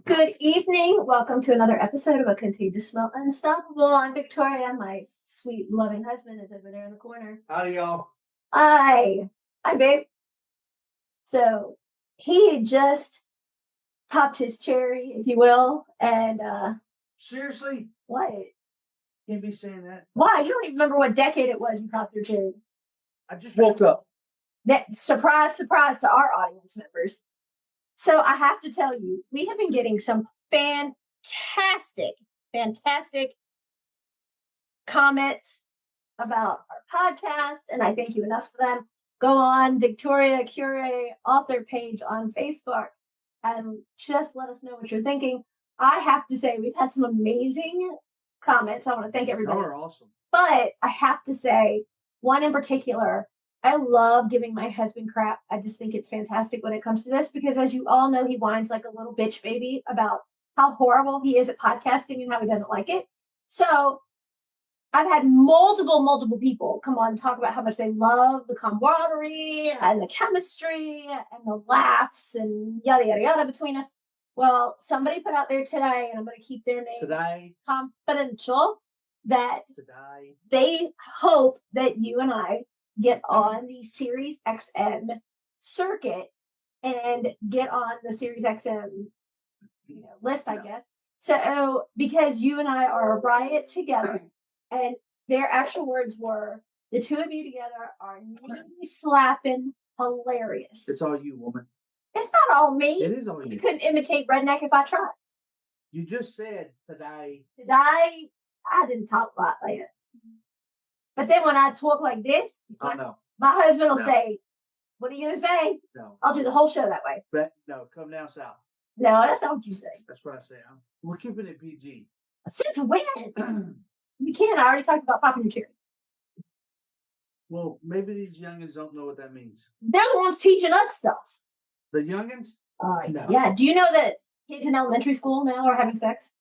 Good evening. Welcome to another episode of A Contagious Smell Unstoppable. I'm Victoria. My sweet, loving husband is over there in the corner. Howdy, y'all. Hi. Hi, babe. So he had just popped his cherry, if you will, and Seriously? what? Can't be saying that. Why? You don't even remember what decade it was you popped your cherry. I just woke up. That surprise, surprise to our audience members. So I have to tell you, we have been getting some fantastic comments about our podcast, and I thank you enough for them. Go on Victoria Curie author page on Facebook and just let us know what you're thinking. I have to say, we've had some amazing comments. I want to thank everybody. Y'all are awesome. But I have to say, one in particular, I love giving my husband crap. I just think it's fantastic when it comes to this because, as you all know, he whines like a little bitch baby about how horrible he is at podcasting and how he doesn't like it. So I've had multiple people come on and talk about how much they love the camaraderie and the chemistry and the laughs and yada, yada, yada between us. Well, somebody put out there today, and I'm going to keep their name confidential, that they hope that you and I get on the Sirius XM circuit and get on the Sirius XM list, I guess. So, because you and I are a riot together, and their actual words were, the two of you together are knee slapping hilarious. It's all you, woman. It's not all me. It is all you. You couldn't imitate Redneck if I tried. You just said today. I didn't talk like that. But then when I talk like this, no. My husband will say, "What are you going to say?" No. I'll do the whole show that way. But no, come down south. No, that's not what you say. That's what I say. We're keeping it PG. Since when? You can't. I already talked about popping your cherry. Well, maybe these youngins don't know what that means. They're the ones teaching us stuff. The youngins? No. Yeah. Do you know that kids in elementary school now are having sex?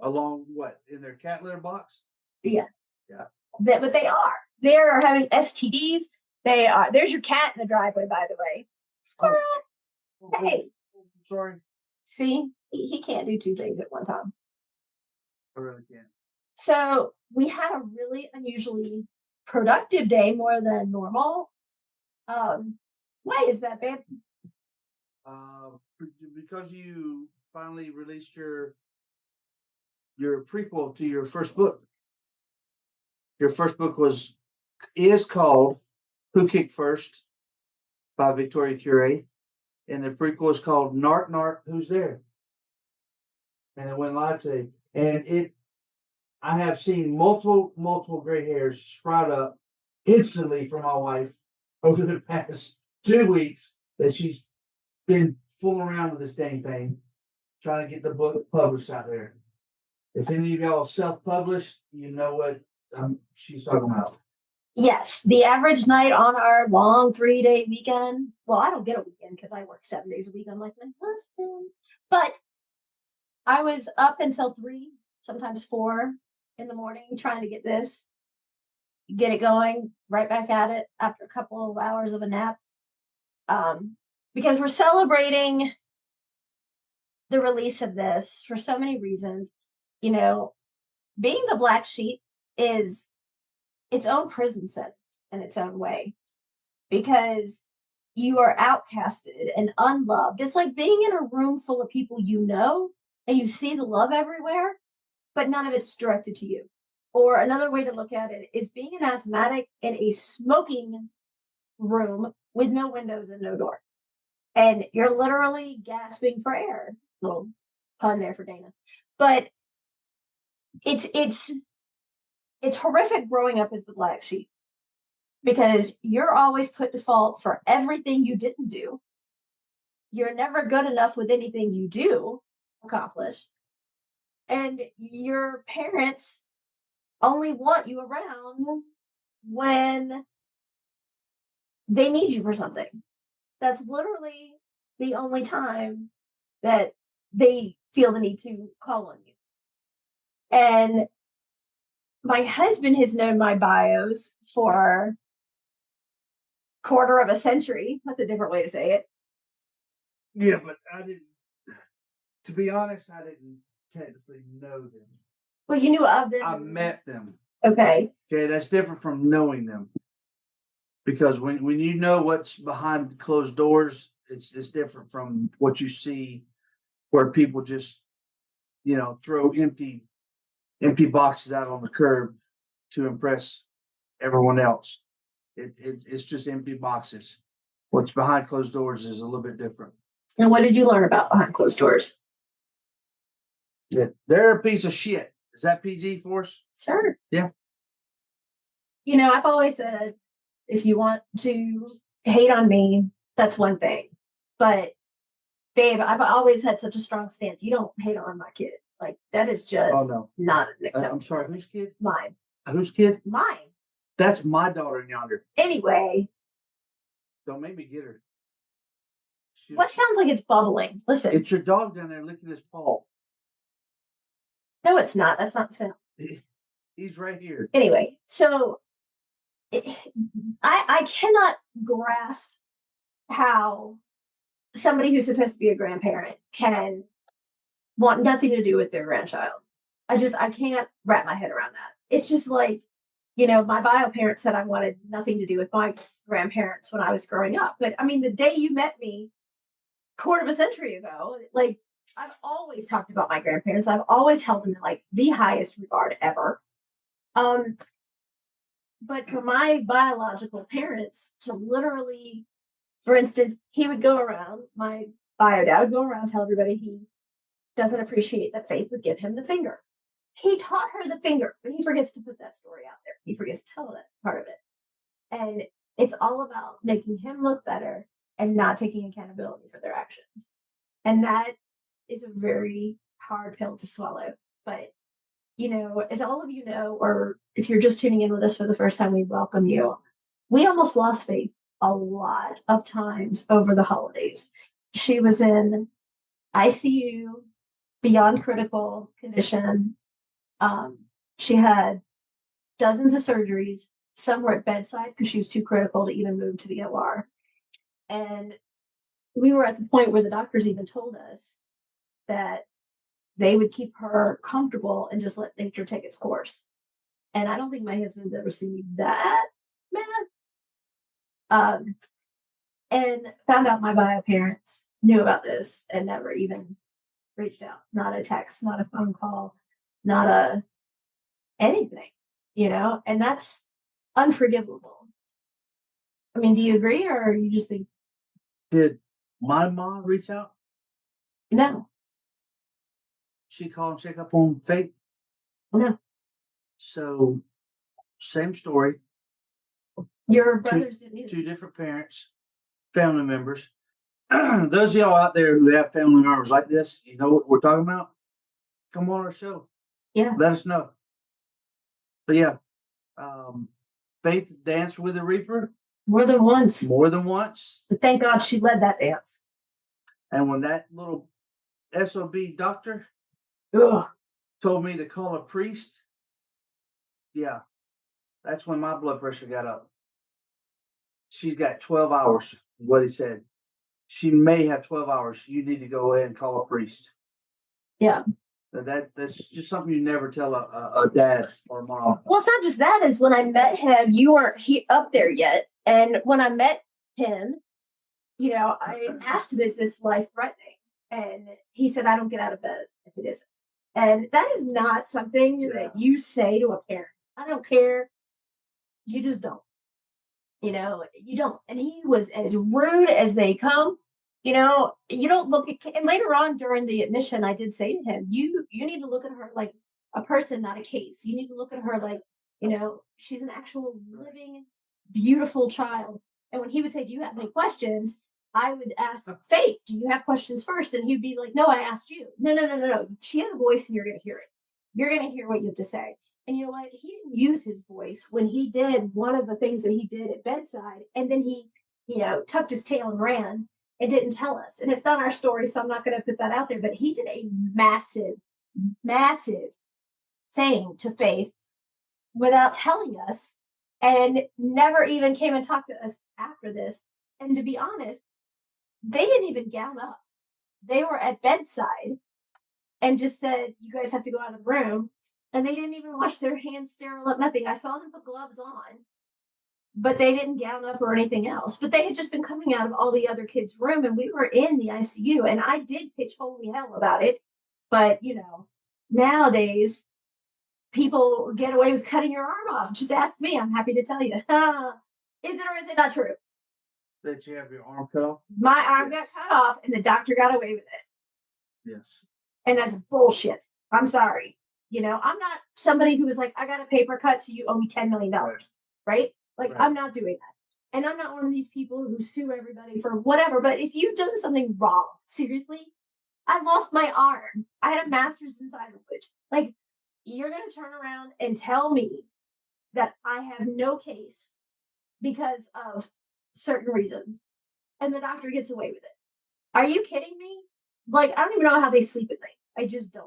Along what? In their cat litter box? Yeah. Yeah. But they are. They're having STDs. They are. There's your cat in the driveway, by the way. Squirrel. Oh. Hey. Sorry. See, he can't do two things at one time. I really can't. So we had a really unusually productive day, more than normal. Why is that, babe? Because you finally released your prequel to your first book. Your first book is called Who Kicked First by Victoria Curie, and the prequel is called Narc Narc Who's There, and it went live today. And I have seen multiple gray hairs sprout up instantly for my wife over the past 2 weeks that she's been fooling around with this dang thing, trying to get the book published out there. If any of y'all self-published, you know what she's talking about. Yes, the average night on our long 3-day weekend. Well, I don't get a weekend because I work 7 days a week, unlike my husband. But I was up until 3, sometimes 4 in the morning trying to get it going, right back at it after a couple of hours of a nap. Because we're celebrating the release of this for so many reasons. You know, being the black sheep is its own prison sentence in its own way, because you are outcasted and unloved. It's like being in a room full of people and you see the love everywhere, but none of it's directed to you. Or another way to look at it is being an asthmatic in a smoking room with no windows and no door. And you're literally gasping for air. Little pun there for Dana. But it's horrific growing up as the black sheep, because you're always put to fault for everything you didn't do. You're never good enough with anything you do accomplish. And your parents only want you around when they need you for something. That's literally the only time that they feel the need to call on you. And my husband has known my bios for a quarter of a century. That's a different way to say it. Yeah, but I didn't. To be honest, I didn't technically know them. Well, you knew of them. I met them. Okay. Okay, that's different from knowing them. Because when you know what's behind closed doors, it's different from what you see where people just, throw empty boxes out on the curb to impress everyone else. It's just empty boxes. What's behind closed doors is a little bit different. And what did you learn about behind closed doors? Yeah, they're a piece of shit. Is that PG for us? Sure. Yeah. I've always said, if you want to hate on me, that's one thing. But babe, I've always had such a strong stance. You don't hate on my kid. Like, that is just not an acceptable. I'm sorry, whose kid? Mine. Whose kid? Mine. That's my daughter in yonder. Anyway. Don't make me get her. What sounds like it's bubbling? Listen. It's your dog down there licking his paw. No, it's not. That's not the sound. He's right here. Anyway, so I cannot grasp how somebody who's supposed to be a grandparent can want nothing to do with their grandchild. I can't wrap my head around that. It's just like, my bio parents said I wanted nothing to do with my grandparents when I was growing up. But I mean, the day you met me, quarter of a century ago, like, I've always talked about my grandparents. I've always held them in like the highest regard ever. But for my biological parents to literally, for instance, he would go around, my bio dad would go around, tell everybody he doesn't appreciate that Faith would give him the finger. He taught her the finger, but he forgets to put that story out there. He forgets to tell that part of it. And it's all about making him look better and not taking accountability for their actions. And that is a very hard pill to swallow. But, as all of you know, or if you're just tuning in with us for the first time, we welcome you. We almost lost Faith a lot of times over the holidays. She was in ICU, beyond critical condition. She had dozens of surgeries. Some were at bedside because she was too critical to even move to the OR. And we were at the point where the doctors even told us that they would keep her comfortable and just let nature take its course. And I don't think my husband's ever seen me that mad. And found out my bio parents knew about this and never even reached out. Not a text, not a phone call, not a anything, and that's unforgivable. I mean, do you agree, or you just think? Did my mom reach out? No. She called and check up on Faith? No. So, same story. Your brothers didn't either. 2 different parents, family members. Those of y'all out there who have family members like this, you know what we're talking about? Come on our show. Yeah. Let us know. But yeah, Faith danced with the Reaper. More than once. But thank God she led that dance. And when that little SOB doctor told me to call a priest, yeah, that's when my blood pressure got up. She's got 12 hours, what he said. She may have 12 hours. You need to go ahead and call a priest. Yeah. That's just something you never tell a dad or a mom. Well, it's not just that. Is when I met him, you weren't up there yet. And when I met him, I asked him, is this life-threatening? And he said, I don't get out of bed if it isn't. And that is not something that you say to a parent. I don't care. You just don't. You don't. And he was as rude as they come. You don't look at, and later on during the admission, I did say to him, you need to look at her like a person, not a case. You need to look at her like, she's an actual living, beautiful child. And when he would say, do you have any questions? I would ask Faith, do you have questions first? And he'd be like, no, I asked you. No. She has a voice and you're going to hear it. You're going to hear what you have to say. And you know what? He didn't use his voice when he did one of the things that he did at bedside. And then he, tucked his tail and ran and didn't tell us. And it's not our story, so I'm not going to put that out there. But he did a massive, massive thing to Faith without telling us and never even came and talked to us after this. And to be honest, they didn't even gown up. They were at bedside and just said, "You guys have to go out of the room." And they didn't even wash their hands, sterile up, nothing. I saw them put gloves on, but they didn't gown up or anything else. But they had just been coming out of all the other kids' room, and we were in the ICU. And I did pitch holy hell about it. But, nowadays, people get away with cutting your arm off. Just ask me. I'm happy to tell you. Is it or is it not true? That you have your arm cut off? My arm got cut off, and the doctor got away with it. Yes. And that's bullshit. I'm sorry. I'm not somebody who was like, I got a paper cut, so you owe me $10 million, right? Like, Right. I'm not doing that. And I'm not one of these people who sue everybody for whatever. But if you've done something wrong, seriously, I lost my arm. I had a master's in sign language. Like, you're going to turn around and tell me that I have no case because of certain reasons, and the doctor gets away with it. Are you kidding me? Like, I don't even know how they sleep at night. I just don't.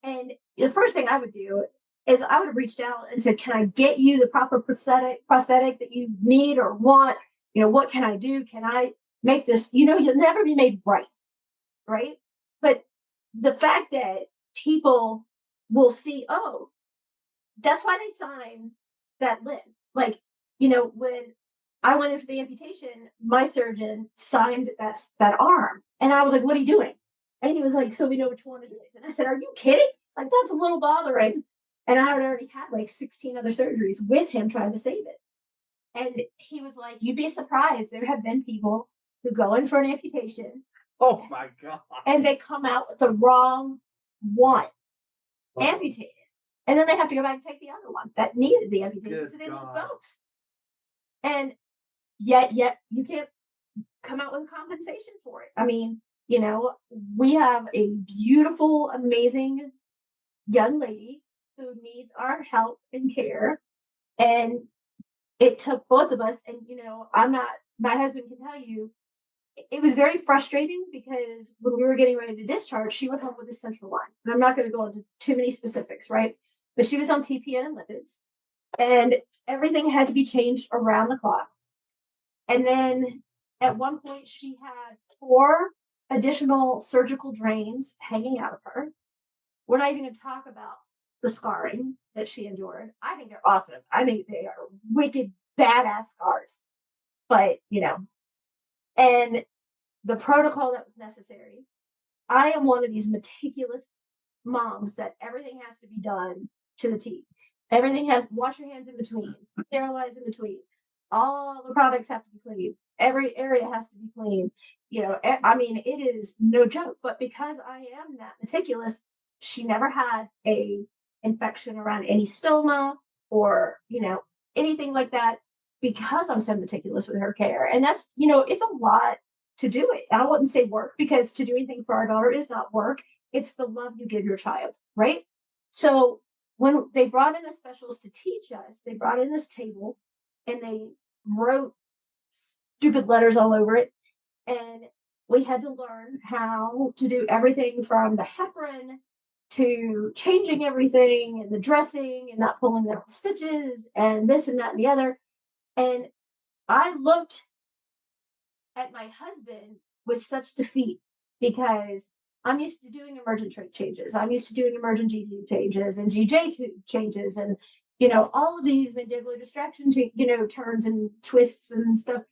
And the first thing I would do is I would have reached out and said, "Can I get you the proper prosthetic that you need or want? What can I do? Can I make this? You'll never be made right? But the fact that people will see, oh, that's why they sign that limb. Like, when I went in for the amputation, my surgeon signed that arm. And I was like, "What are you doing?" And he was like, "So we know which one it is." And I said, "Are you kidding? Like, that's a little bothering." And I had already had like 16 other surgeries with him trying to save it. And he was like, "You'd be surprised. There have been people who go in for an amputation Oh my God. and they come out with the wrong one amputated. And then they have to go back and take the other one that needed the amputation. Good So they lose God. both. And yet you can't come out with compensation for it. I mean, we have a beautiful, amazing young lady who needs our help and care. And it took both of us. And, my husband can tell you, it was very frustrating because when we were getting ready to discharge, she went home with a central line. And I'm not going to go into too many specifics, right? But she was on TPN and lipids, and everything had to be changed around the clock. And then at one point, she had 4 additional surgical drains hanging out of her. We're not even going to talk about the scarring that she endured. I think they're awesome. I think they are wicked, badass scars. But, and the protocol that was necessary. I am one of these meticulous moms that everything has to be done to the T. Everything has, wash your hands in between, sterilize in between. All the products have to be clean. Every area has to be clean. I mean, it is no joke. But because I am that meticulous, she never had a infection around any stoma or, anything like that, because I'm so meticulous with her care. And that's, it's a lot to do it. I wouldn't say work, because to do anything for our daughter is not work. It's the love you give your child, right? So when they brought in the specials to teach us, they brought in this table and they wrote stupid letters all over it. And we had to learn how to do everything from the heparin to changing everything and the dressing and not pulling out the stitches and this and that and the other. And I looked at my husband with such defeat, because I'm used to doing emergent trait changes. I'm used to doing emergent G2 changes and GJ changes and, all of these mandibular distraction, turns and twists and stuff.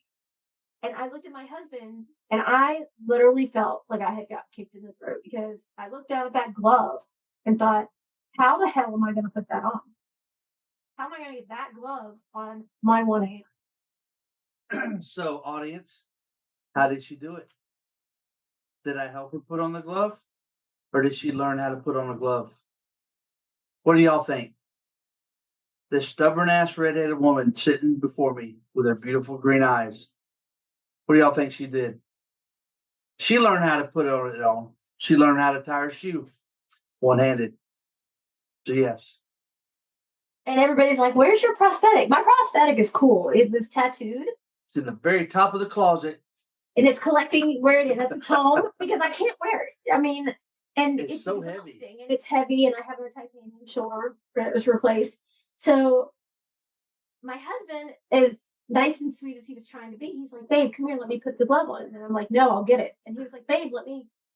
And I looked at my husband and I literally felt like I had got kicked in the throat, because I looked down at that glove and thought, how the hell am I going to put that on? How am I going to get that glove on my one hand? So, audience, how did she do it? Did I help her put on the glove? Or did she learn how to put on a glove? What do y'all think? This stubborn ass redheaded woman sitting before me with her beautiful green eyes. What do y'all think she did? She learned how to put it on. She learned how to tie her shoe one-handed. So yes. And everybody's like, "Where's your prosthetic?" My prosthetic is cool. It was tattooed. It's in the very top of the closet. And it's collecting where it is at its home, because I can't wear it. I mean, and It's so heavy. And it's heavy, and I have a titanium shoulder that was replaced. So my husband, as nice and sweet as he was trying to be, he's like, "Babe, come here, let me put the glove on." And I'm like, "No, I'll get it." And he was like, "Babe,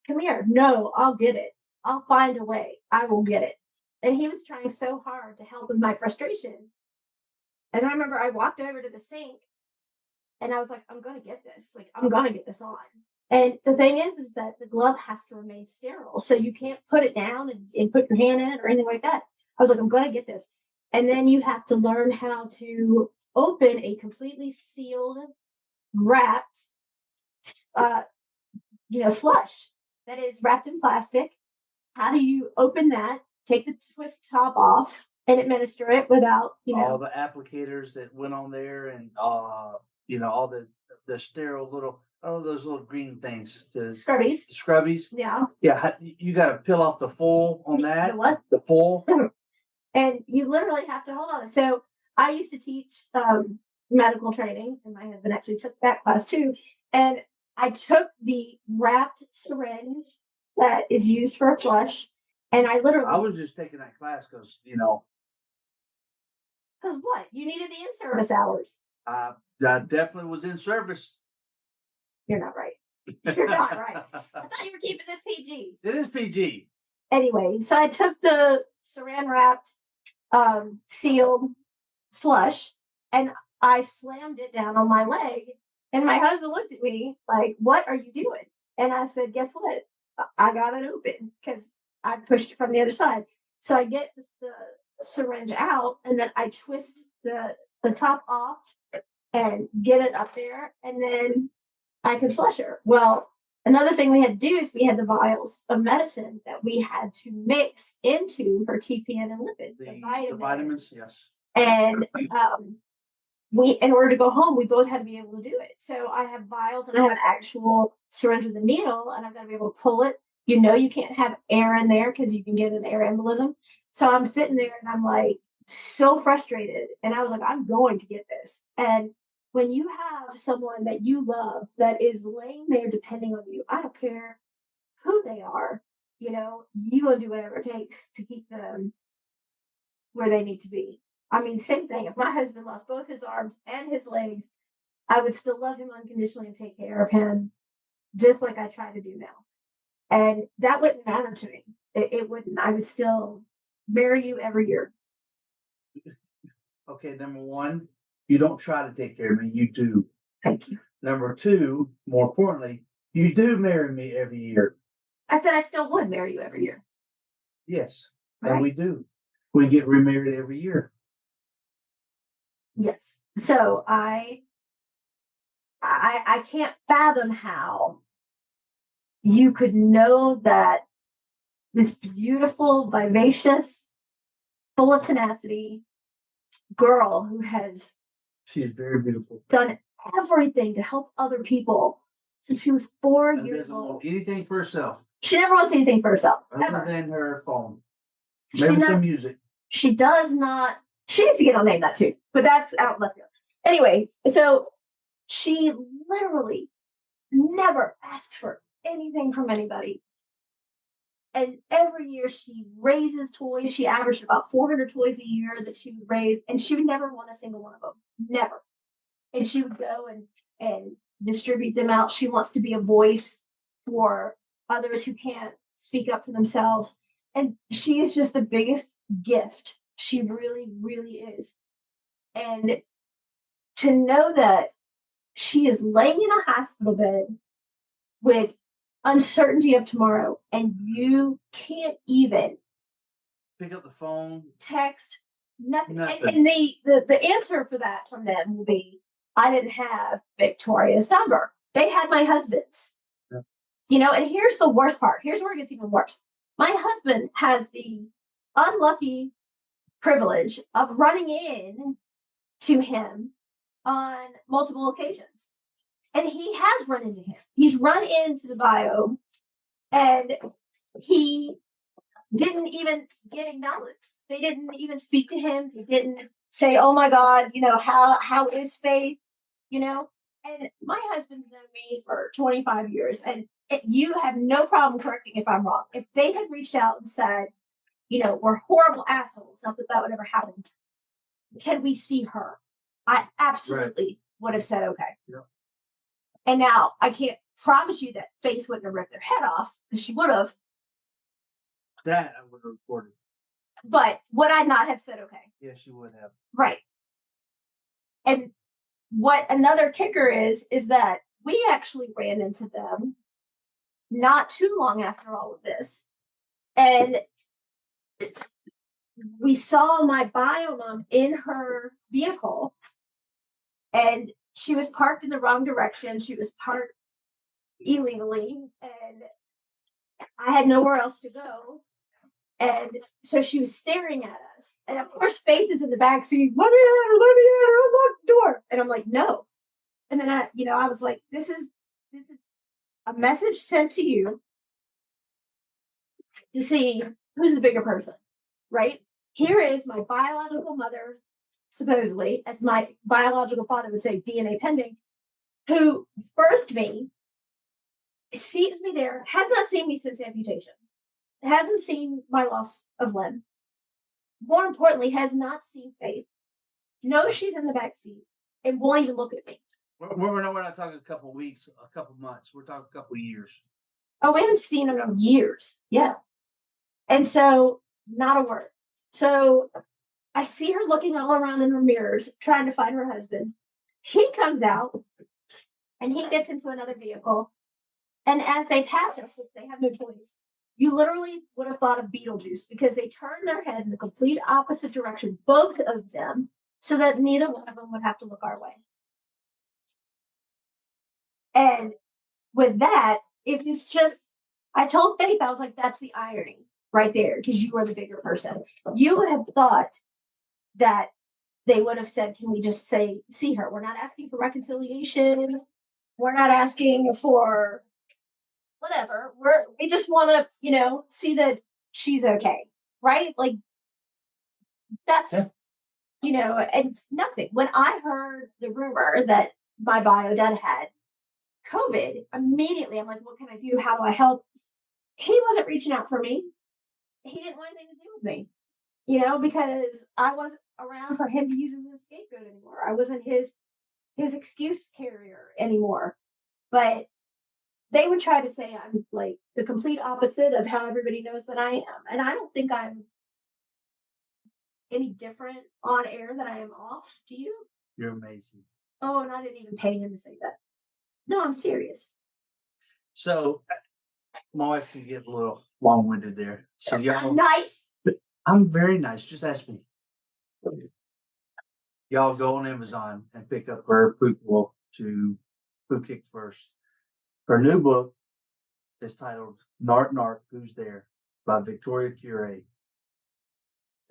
come here." "No, I'll get it." I'll find a way. I will get it. And he was trying so hard to help with my frustration. And I remember I walked over to the sink and I was like, I'm going to get this. Like, I'm going to get this on. And the thing is that the glove has to remain sterile. So you can't put it down and put your hand in it or anything like that. I was like, I'm going to get this. And then you have to learn how to open a completely sealed, wrapped, flush that is wrapped in plastic. How do you open that, take the twist top off, and administer it without, all the applicators that went on there and all the sterile little those little green things, the scrubbies. Yeah. Yeah, you got to peel off the foil on that. The what? The foil. And you literally have to hold on. So I used to teach medical training, and my husband actually took that class too. And I took the wrapped syringe that is used for a flush, and I was just taking that class because Because what? You needed the in-service hours. I definitely was in service. You're not right. You're not right. I thought you were keeping this PG. It is PG. Anyway, so I took the saran wrapped, sealed flush, and I slammed it down on my leg. And my husband looked at me like, "What are you doing?" And I said, "Guess what? I got it open because I pushed it from the other side." So I get the syringe out, and then I twist the top off and get it up there, and then I could flush her. Well, another thing we had to do is we had the vials of medicine that we had to mix into her TPN and lipids, the vitamins, yes. And we, in order to go home, we both had to be able to do it. So I have vials and I have an actual syringe with a needle, and I've got to be able to pull it. You can't have air in there because you can get an air embolism. So I'm sitting there and I'm like so frustrated. And I was like, I'm going to get this. And when you have someone that you love that is laying there depending on you, I don't care who they are, you will do whatever it takes to keep them where they need to be. I mean, same thing. If my husband lost both his arms and his legs, I would still love him unconditionally and take care of him just like I try to do now. And that wouldn't matter to me. It wouldn't. I would still marry you every year. Okay, number one, you don't try to take care of me. You do. Thank you. Number two, more importantly, you do marry me every year. I said I still would marry you every year. Yes, right. And we do. We get remarried every year. Yes. So I can't fathom how you could know that this beautiful, vivacious, full of tenacity girl who has she's very beautiful, done everything to help other people since she was 4 years old. Want anything for herself. She never wants anything for herself. Other than her phone. Maybe some music. She does not. She needs to get on Name That too, but that's out left field. Anyway, so she literally never asks for anything from anybody. And every year she raises toys. She averaged about 400 toys a year that she would raise, and she would never want a single one of them. Never. And she would go and distribute them out. She wants to be a voice for others who can't speak up for themselves. And she is just the biggest gift. She really, really is. And to know that she is laying in a hospital bed with uncertainty of tomorrow, and you can't even pick up the phone, text, nothing. And the answer for that from them will be, I didn't have Victoria's number. They had my husband's. Yeah. And here's the worst part. Here's where it gets even worse. My husband has the unlucky privilege of running in to him on multiple occasions. And he has run into him. He's run into the bio, and he didn't even get acknowledged. They didn't even speak to him. They didn't say, "Oh my God, how is Faith?" And my husband's known me for 25 years, and you have no problem correcting if I'm wrong. If they had reached out and said, we're horrible assholes, not that that would ever happen. Can we see her? I absolutely would have said okay. Yeah. And now I can't promise you that Faith wouldn't have ripped their head off, because she would have. That I would have reported. But would I not have said okay? Yes, you would have. Right. And what another kicker is that we actually ran into them not too long after all of this. And we saw my bio mom in her vehicle, and she was parked in the wrong direction. She was parked illegally, and I had nowhere else to go. And so she was staring at us. And of course, Faith is in the back saying, let me in her, unlock the door. And I'm like, no. And then I was like, this is a message sent to you to see who's the bigger person, right? Here is my biological mother, supposedly, as my biological father would say, DNA pending, who birthed me, sees me there, has not seen me since amputation, hasn't seen my loss of limb. More importantly, has not seen Faith, knows she's in the back seat, and won't even look at me. We're not talking a couple of weeks, a couple of months. We're talking a couple of years. Oh, we haven't seen her in years. Yeah. And so, not a word. So, I see her looking all around in her mirrors, trying to find her husband. He comes out, and he gets into another vehicle. And as they pass us, they have no choice. You literally would have thought of Beetlejuice because they turned their head in the complete opposite direction, both of them, so that neither one of them would have to look our way. And with that, it was just, I told Faith, I was like, that's the irony right there, because you are the bigger person. You would have thought that they would have said, can we just see her? We're not asking for reconciliation. We're not asking for whatever. We just want to, see that she's okay. Right? Like that's, and nothing. When I heard the rumor that my bio dad had COVID, immediately I'm like, what can I do? How do I help? He wasn't reaching out for me. He didn't want anything to do with me, because I wasn't around for him to use as a scapegoat anymore. I wasn't his excuse carrier anymore. But they would try to say I'm like the complete opposite of how everybody knows that I am. And I don't think I'm any different on air than I am off. Do you? You're amazing. Oh, and I didn't even pay him to say that. No, I'm serious. So my wife can get a little long-winded there. So y'all nice. I'm very nice. Just ask me. Y'all go on Amazon and pick up her Poopwalk to Who Kicked First. Her new book is titled Nart Nart, Who's There by Victoria Cure.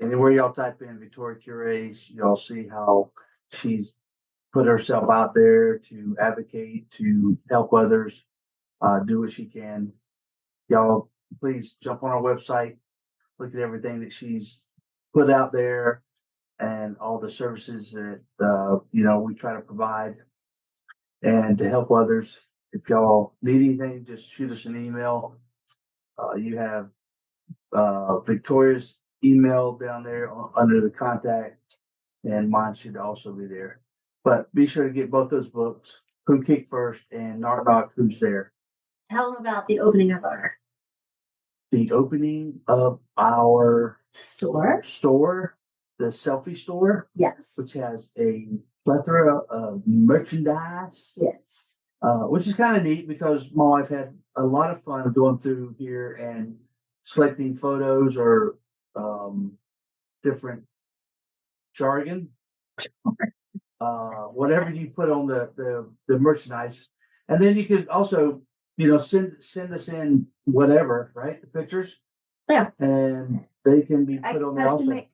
Anywhere y'all type in Victoria Cure, y'all see how she's put herself out there to advocate, to help others, do what she can. Y'all, please jump on our website, look at everything that she's put out there and all the services that, we try to provide and to help others. If y'all need anything, just shoot us an email. You have Victoria's email down there under the contact, and mine should also be there. But be sure to get both those books, Who Kicked First and Knock Knock, Who's There. Tell them about the opening of our store, the selfie store. Yes. Which has a plethora of merchandise. Yes. Which is kind of neat because my wife had a lot of fun going through here and selecting photos or different jargon, whatever you put on the merchandise, and then you could also send us in whatever, right, the pictures, and they can be put on there also.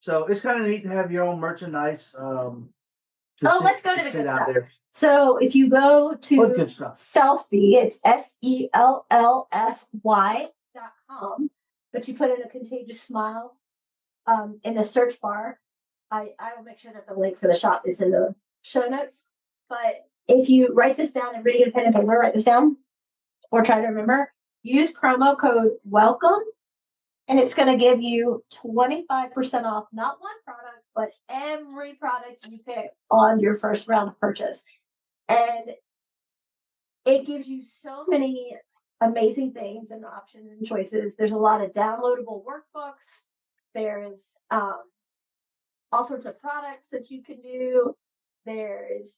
So it's kind of neat to have your own merchandise. Let's go to the good stuff. So if you go to Selfie, it's SELLFY.com, but you put in a Contagious Smile in the search bar. I will make sure that the link for the shop is in the show notes. But if you write this down, everybody get a pen and paper, write this down, or try to remember, use promo code WELCOME, and it's going to give you 25% off, not one product, but every product you pick on your first round of purchase. And it gives you so many amazing things and options and choices. There's a lot of downloadable workbooks. There's all sorts of products that you can do. There's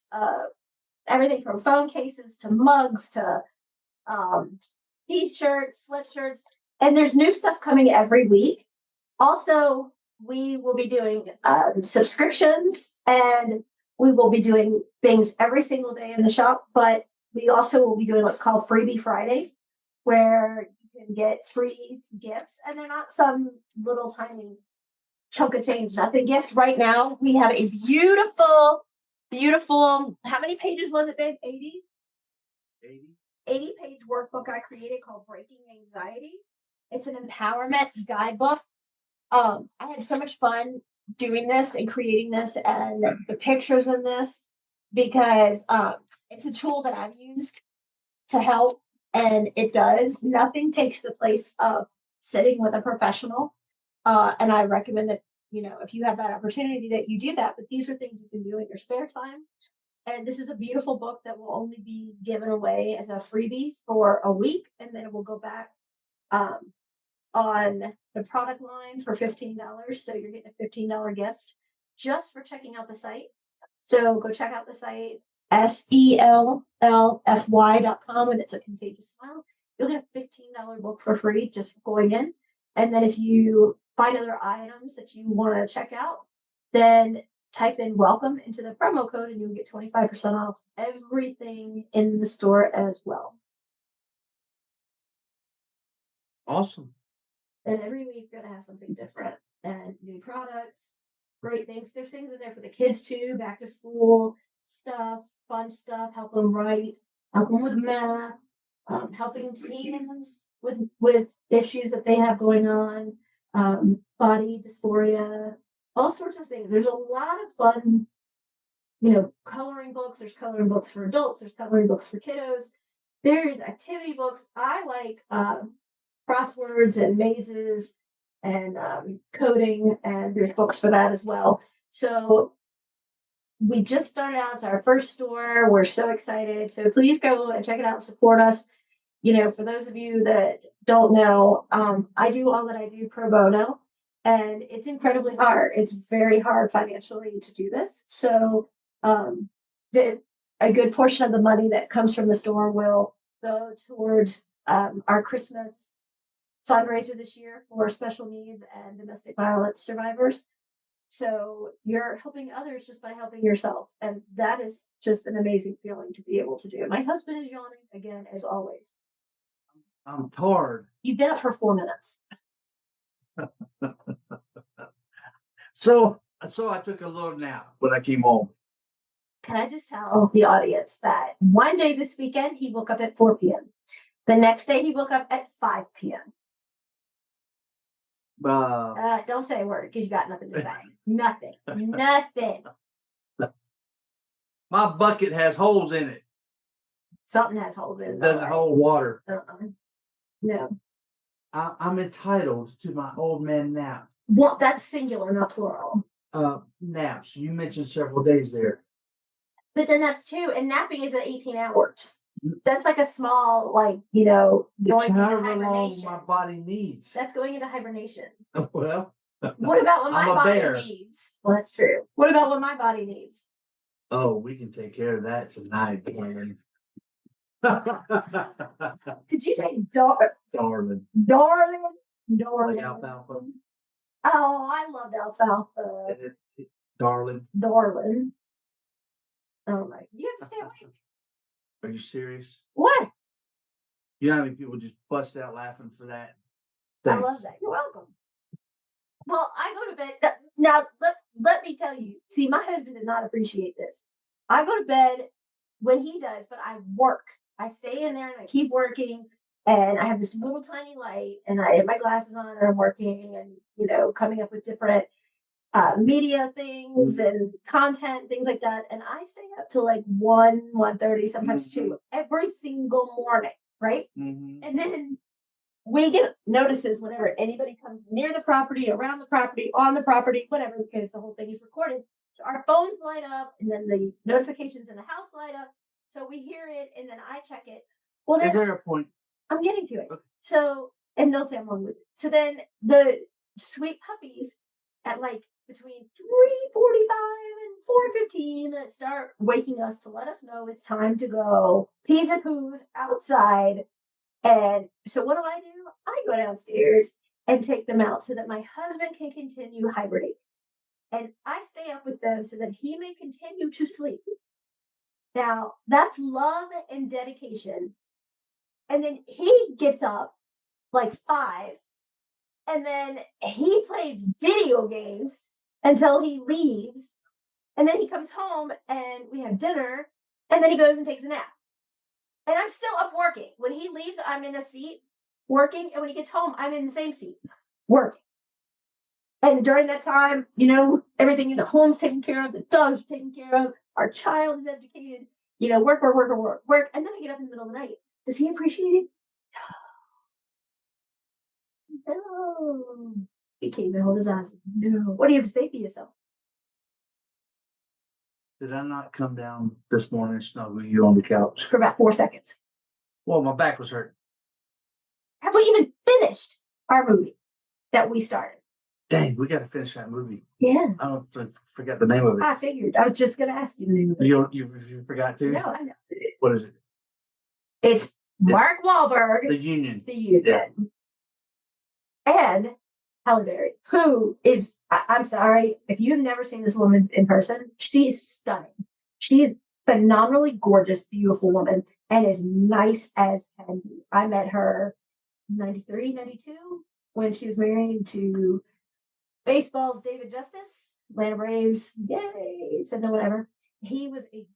everything from phone cases to mugs to t-shirts, sweatshirts, and there's new stuff coming every week. Also, we will be doing subscriptions, and we will be doing things every single day in the shop, but we also will be doing what's called Freebie Friday, where you can get free gifts, and they're not some little tiny chunk of change, nothing gift. Right now, we have a beautiful, how many pages was it, babe? 80? 80-page workbook I created called Breaking Anxiety. It's an empowerment guidebook. I had so much fun doing this and creating this and the pictures in this because it's a tool that I've used to help, and it does. Nothing takes the place of sitting with a professional. And I recommend that, if you have that opportunity, that you do that. But these are things you can do in your spare time. And this is a beautiful book that will only be given away as a freebie for a week, and then it will go back on the product line for $15. So you're getting a $15 gift just for checking out the site. So go check out the site, SELLFY.com, and it's a Contagious Smile. You'll get a $15 book for free just for going in. And then if you find other items that you want to check out, then type in welcome into the promo code and you'll get 25% off everything in the store as well. Awesome. And every week we're going to have something different and new products, great things. There's things in there for the kids too, back to school stuff, fun stuff, help them write, help them with math, helping teens with issues that they have going on, body dysphoria, all sorts of things. There's a lot of fun, coloring books. There's coloring books for adults. There's coloring books for kiddos. There's activity books. I like crosswords and mazes and coding, and there's books for that as well. So we just started out. It's our first store. We're so excited. So please go and check it out and support us. For those of you that don't know, I do all that I do pro bono, and it's incredibly hard. It's very hard financially to do this. So a good portion of the money that comes from the store will go towards our Christmas fundraiser this year for special needs and domestic violence survivors. So you're helping others just by helping yourself. And that is just an amazing feeling to be able to do. My husband is yawning again, as always. I'm tired. You've been up for 4 minutes. So I took a little nap when I came home. Can I just tell the audience that one day this weekend, he woke up at 4 p.m. The next day, he woke up at 5 p.m. Don't say a word because you got nothing to say. Nothing. My bucket has holes in it. Something has holes in it. It doesn't hold water. No. I'm entitled to my old man nap. Well, that's singular, not plural. Naps. You mentioned several days there. But then that's two. And napping is at 18 hours. That's like a small, It's however long my body needs. That's going into hibernation. Well, what about what my body bear. needs? Well, that's true. What about what my body needs? Oh, we can take care of that tonight, darling. Did you say darling? Darling. Like alfalfa. Oh, I loved alfalfa. Darling. Oh my! You have to stay awake. Are you serious? What? You know how many people just bust out laughing for that? Thanks. I love that. You're welcome. Well, I go to bed. Now, let me tell you. See, my husband does not appreciate this. I go to bed when he does, but I work. I stay in there and I keep working. And I have this little tiny light, and I have my glasses on, and I'm working, and coming up with different media things and content, things like that. And I stay up till like 1:30, sometimes 2 every single morning, right? And then we get notices whenever anybody comes near the property, around the property, on the property, whatever, because the whole thing is recorded. So our phones light up, and then the notifications in the house light up. So we hear it, and then I check it. Well, is there a point? I'm getting to it. Okay. So, and they'll say I'm long with it. So then the sweet puppies at like between 3:45 and 4:15 start waking us to let us know it's time to go peas and poos outside. And so what do? I go downstairs and take them out so that my husband can continue hibernating. And I stay up with them so that he may continue to sleep. Now, that's love and dedication. And then he gets up like 5, and then he plays video games until he leaves. And then he comes home and we have dinner, and then he goes and takes a nap. And I'm still up working. When he leaves, I'm in a seat working. And when he gets home, I'm in the same seat working. And during that time, everything in the home's taken care of, the dog's taken care of, our child is educated, work, work, work, work, work. And then I get up in the middle of the night. Does he appreciate it? No. He came and hold his eyes. No. What do you have to say for yourself? Did I not come down this morning and snuggle you on the couch? For about 4 seconds. Well, my back was hurt. Have we even finished our movie that we started? Dang, we got to finish that movie. Yeah. I forgot the name of it. I figured. I was just going to ask you the name of it. You forgot to? No, I know. What is it? It's Mark Wahlberg. The Union. The Union. Yeah. And Halle Berry, who is, I'm sorry, if you've never seen this woman in person, she is stunning. She is phenomenally gorgeous, beautiful woman, and as nice as can be. I met her 93, 92 when she was married to baseball's David Justice, Atlanta Braves. Yay! Said no, whatever. He was a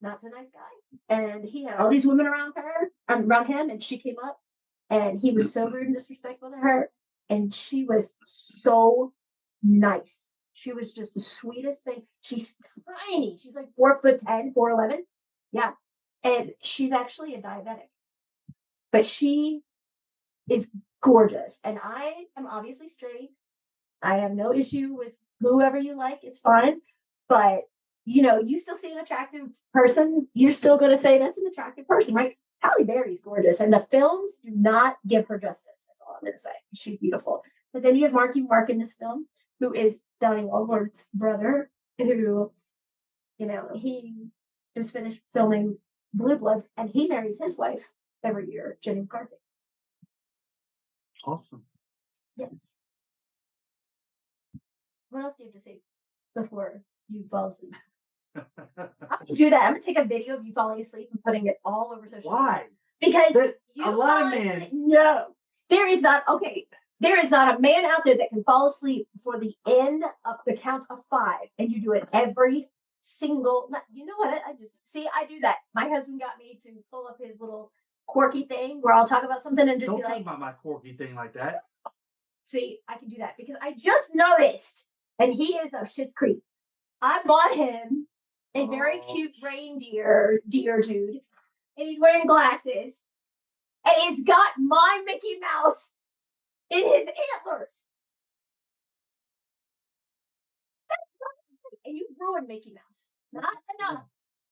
not so nice guy, and he had all these women around him, and she came up, and he was so rude and disrespectful to her. And she was so nice. She was just the sweetest thing. She's tiny. She's like 4'10", 4'11". Yeah. And she's actually a diabetic. But she is gorgeous. And I am obviously straight. I have no issue with whoever you like. It's fine. But, you still see an attractive person, you're still going to say that's an attractive person, right? Halle Berry's gorgeous. And the films do not give her justice. I'm going to say she's beautiful. But then you have Marky Mark in this film, who is Donnie Wahlberg's brother, who, he just finished filming Blue Bloods, and he marries his wife every year, Jenny McCarthy. Awesome. Yes. What else do you have to say before you fall asleep? I'm going to do that. I'm going to take a video of you falling asleep and putting it all over social media. Why? Because a lot of men. No. There is not a man out there that can fall asleep before the end of the count of 5, and you do it every single night. You know what? I do that. My husband got me to pull up his little quirky thing where I'll talk about something and just Don't be like, talk about my quirky thing like that. See, I can do that because I just noticed, and he is of Schitt's Creek. I bought him a very cute reindeer deer dude, and he's wearing glasses. And it's got my Mickey Mouse in his antlers. And you ruined Mickey Mouse. Not enough.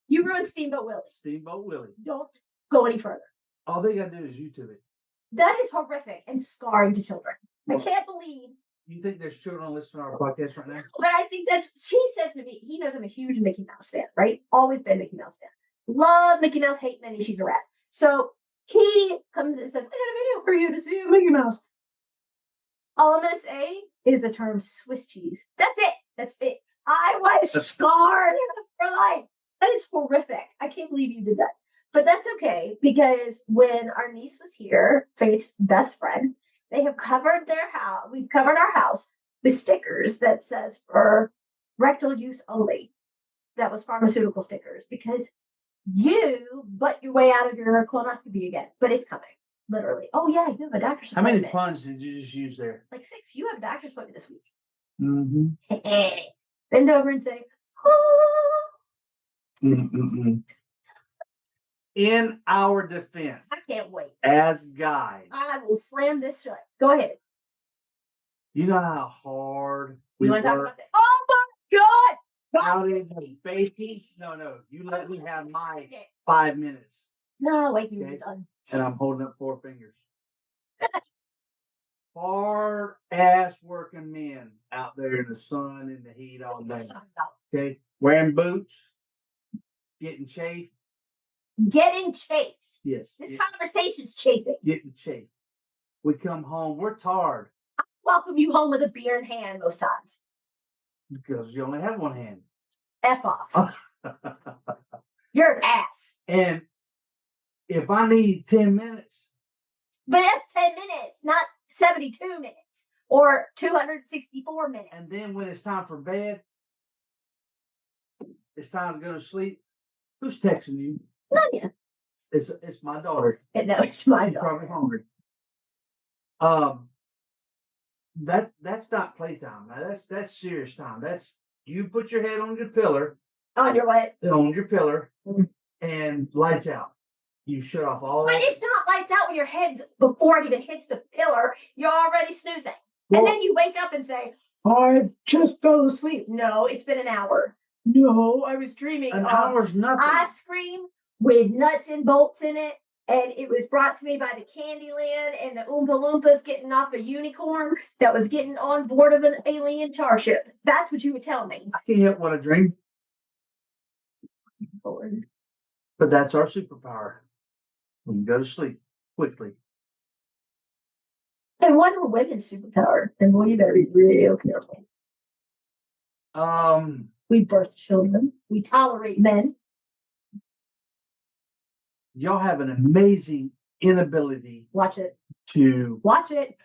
You ruined Steamboat Willie. Steamboat Willie. Don't go any further. All they got to do is YouTube it. That is horrific and scarring to children. I can't believe. You think there's children listening to our podcast right now? But I think he said to me, he knows I'm a huge Mickey Mouse fan, right? Always been a Mickey Mouse fan. Love Mickey Mouse, hate Minnie, she's a rat. So he comes and says, I got a video for you to see Mickey Mouse. All I'm going to say is the term Swiss cheese. That's it. That's it. I was scarred for life. That is horrific. I can't believe you did that. But that's okay, because when our niece was here, Faith's best friend, they have covered their house. We've covered our house with stickers that says for rectal use only. That was pharmaceutical stickers, because you butt your way out of your colonoscopy again. But it's coming, literally. Oh, yeah, you have a doctor's appointment. How many puns did you just use there? Like 6. You have a doctor's appointment this week. Mm-hmm. Bend over and say, oh. In our defense. I can't wait. As guys. I will slam this shut. Go ahead. You know how hard we work talk about that? Oh, my God. Out in the baking? No. You let me have my 5 minutes. No, wait, Okay. you're done. And I'm holding up 4 fingers. Hard ass working men out there in the sun in the heat all day. Okay, wearing boots, getting chafed. Getting chased. Yes. This conversation's chafing. Getting chafed. We come home, we're tired. I welcome you home with a beer in hand most times. Because you only have one hand. F off. You're an ass. And if I need 10 minutes. But that's 10 minutes, not 72 minutes or 264 minutes. And then when it's time for bed, it's time to go to sleep. Who's texting you? None yet. It's my daughter. No, it's my She's daughter. probably hungry. That's not playtime. Now that's serious time. That's you put your head on your pillar. On your what? On your pillar, and lights out. You shut off all. But it's not lights out when your head's before it even hits the pillar. You're already snoozing, and then you wake up and say, "I just fell asleep." No, it's been an hour. No, I was dreaming. An hour's nothing. Ice cream with nuts and bolts in it. And it was brought to me by the Candyland and the Oompa Loompas getting off a unicorn that was getting on board of an alien starship. That's what you would tell me. I can't help what I dream. But that's our superpower. We can go to sleep quickly. And what are women's superpower? And well, you better be real careful. We birth children. We tolerate men. Y'all have an amazing inability. Watch it. To watch it.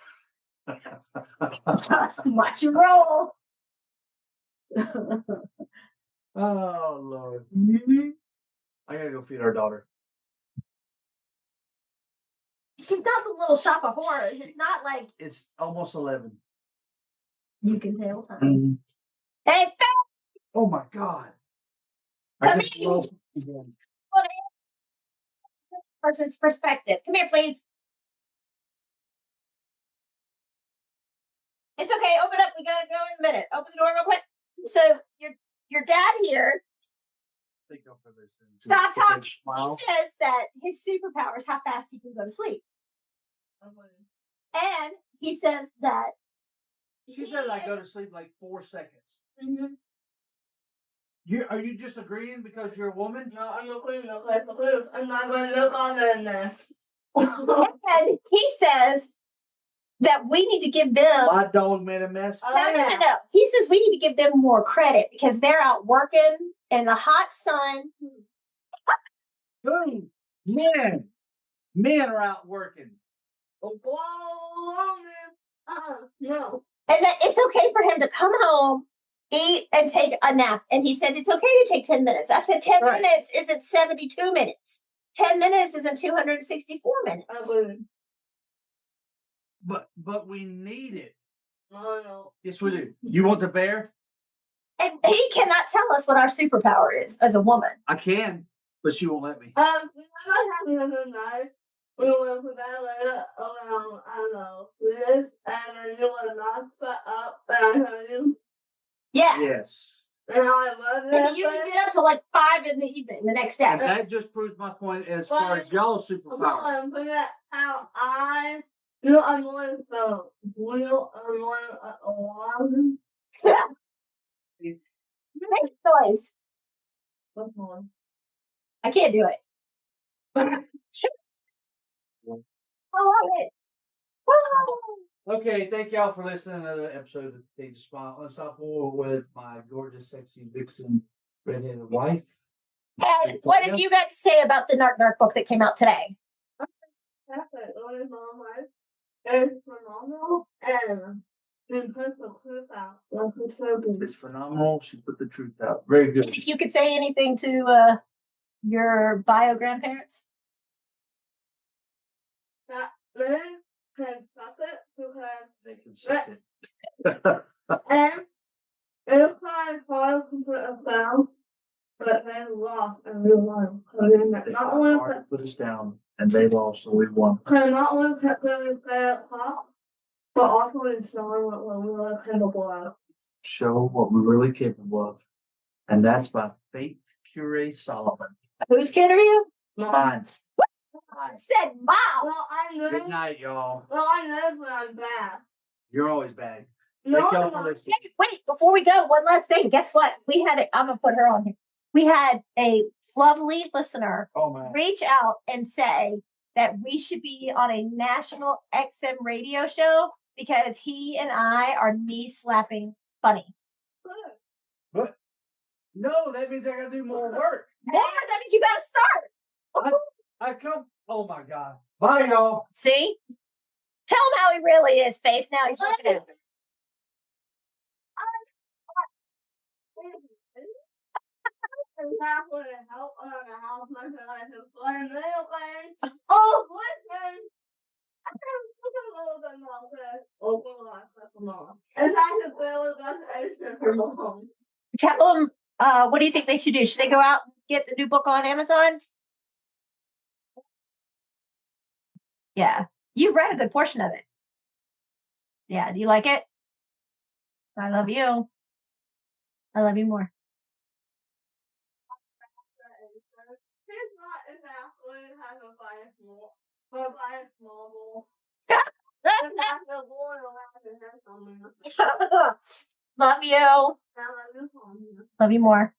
Watch you roll. Oh Lord. I gotta go feed our daughter. She's not the little shop of horrors. It's not like it's almost 11. You can tell. Hey, oh my God. Come here. Person's perspective. Come here, please. It's okay. Open up. We gotta go in a minute. Open the door real quick. So your dad here. Stop talking. He says that his superpower is how fast he can go to sleep. And he says that she said I go to sleep like 4 seconds. Mm-hmm. Are you just agreeing because you're a woman? No, I'm agreeing because I'm not going to look on this. And he says that we need to give them. My dog made a mess. No. He says we need to give them more credit because they're out working in the hot sun. Boom. Men are out working. No. And that it's okay for him to come home, eat, and take a nap. And he says it's okay to take 10 minutes. I said 10 minutes isn't 72 minutes. 10 minutes isn't 264 minutes. But we need it. No. Yes, we do. You want the bear? And he cannot tell us what our superpower is as a woman. I can, but she won't let me. We're not having another night. We will put that later around, I don't know, this, and then you will not set up, and I tell you. Yeah. Yes. And I love it. And you can get up to like 5 in the evening the next day. And that just proves my point as far as y'all's superpower. I'm going to put how I'm going to real alarm. Make noise. What's on? I can't do it. I love it. Woo! Okay, thank y'all for listening to another episode of Contagious Smell Unstoppable with my gorgeous, sexy, vixen, redheaded wife. And what have you got to say about the Narc Narc book that came out today? That's it. It's phenomenal. And put the truth out. It's phenomenal. She put the truth out. Very good. If you could say anything to your bio grandparents. That they can suck it because they can suck it. And it's hard to put us down, but they lost and we won. Not only put us down and they lost, so we won. Because not only kept them at top, but also in showing what we're really capable of. Show what we're really capable of. And that's by Faith Curie Solomon. Whose kid are you? Mine. I said, Mom. Well, I know. Good night, y'all. Well, I know when I'm bad. You're always bad. No, Thank y'all I'm for not. listening. Hey, wait, before we go, one last thing. Guess what? We had it. I'm gonna put her on here. We had a lovely listener Oh man. reach out and say that we should be on a national XM radio show because he and I are knee slapping funny. What? No, that means I gotta do more work. More, that means you gotta start. I come. Oh my God. Bye, y'all. See? Tell him how he really is, Faith. Now he's looking at me. And that's when it helped on the house. My God, I can play real things. Oh, listen. I can look a little bit more good. Open a lot for mom. And I can build an extra for mom. Tell him, what do you think they should do? Should they go out and get the new book on Amazon? Yeah. You've read a good portion of it. Yeah. Do you like it? I love you. I love you more. He's not exactly has a bias more, but bias marble. And that's the boy around in there somewhere. Love you. Now I just want you. Love you more.